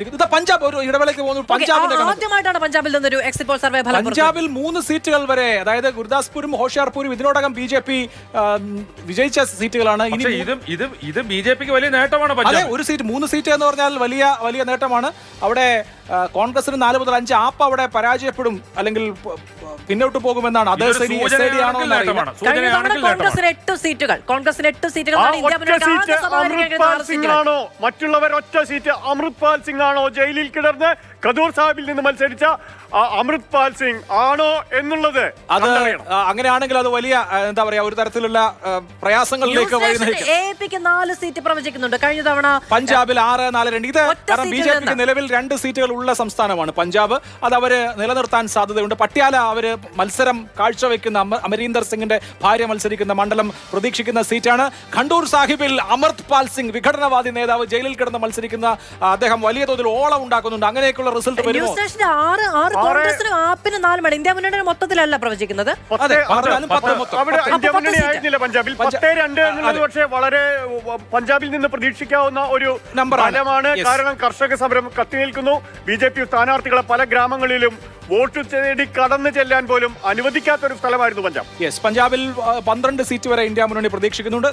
ഇത് പഞ്ചാബ് ഒരു ഇടവേളയ്ക്ക് പോകുന്നു. പഞ്ചാബിന്റെ ആദ്യമായിട്ടാണ് പഞ്ചാബിൽ നിന്നൊരു എക്സിറ്റ് പോൾ സർവേ ഫലം. പഞ്ചാബിൽ 3 സീറ്റുകൾ വരെ, അതായത് ഗുർദാസ്പൂരും ഹോഷിയാർപൂരും ഇതിനോടകം BJP വിജയിച്ച സീറ്റുകളാണ്. ഇത് BJPക്ക് വലിയ നേട്ടമാണ്. അതെ, ഒരു സീറ്റ് 3 സീറ്റ് എന്ന് പറഞ്ഞാൽ വലിയ നേട്ടമാണ്. അവിടെ കോൺഗ്രസിന് 4 മുതൽ 5 ആപ്പ് അവിടെ പരാജയപ്പെടും, അല്ലെങ്കിൽ പിന്നോട്ട് പോകുമെന്നാണ്. അത് കോൺഗ്രസിന് 8 സീറ്റുകൾ, മറ്റുള്ളവർ ഒറ്റ സീറ്റ്. അമൃത്പാൽ സിംഗ് ആണോ ജയിലിൽ കിടന്ന് ഖദൂർ സാഹിബിൽ നിന്ന് മത്സരിച്ച അമൃത്പാൽ സിംഗ് ആണോ എന്നുള്ളത് അത് അങ്ങനെയാണെങ്കിൽ അത് വലിയ എന്താ പറയാ, ഒരു തരത്തിലുള്ള പ്രയാസങ്ങളിലേക്ക് AAPക്ക് 4 സീറ്റ് പ്രവചിക്കുന്നുണ്ട്. കഴിഞ്ഞ തവണ പഞ്ചാബിൽ 6, 4, 2. ഇത് കാരണം BJPക്ക് നിലവിൽ 2 സീറ്റുകൾ ഉള്ള സംസ്ഥാനമാണ് പഞ്ചാബ്. അത് അവര് നിലനിർത്താൻ സാധ്യതയുണ്ട്. പട്യാല അവര് മത്സരം കാഴ്ചവെക്കുന്ന അമരീന്ദർ സിംഗിന്റെ ഭാര്യ മത്സരിക്കുന്ന മണ്ഡലം പ്രതീക്ഷിക്കുന്ന സീറ്റാണ്. ഖണ്ടൂർ സാഹിബിൽ അമൃത്പാൽ സിംഗ്, വിഘടനവാദി നേതാവ്, ജയിലിൽ കിടന്ന് മത്സരിക്കുന്ന അദ്ദേഹം വലിയ തോതിൽ ഓളം ഉണ്ടാക്കുന്നുണ്ട്. അങ്ങനെയൊക്കെയുള്ള റിസൾട്ട് വരുമോ? കോൺഗ്രസിനും ആപ്പിന് 4 മണി. ഇന്ത്യ മുന്നണി മൊത്തത്തിലല്ല പ്രവചിക്കുന്നത്. പഞ്ചാബിൽ 10-2 എന്നുള്ളത് പക്ഷേ വളരെ പഞ്ചാബിൽ നിന്ന് പ്രതീക്ഷിക്കാവുന്ന ഒരു ഫലമാണ്. കാരണം കർഷക സമരം കത്തി നിൽക്കുന്നു. BJP സ്ഥാനാർത്ഥികളെ പല ഗ്രാമങ്ങളിലും വോട്ട് തേടി കടന്നു ചെല്ലാൻ പോലും അനുവദിക്കാത്ത ഒരു സ്ഥലമായിരുന്നു പഞ്ചാബ്. പഞ്ചാബിൽ 12 സീറ്റ് വരെ ഇന്ത്യ മുന്നണി പ്രതീക്ഷിക്കുന്നുണ്ട്.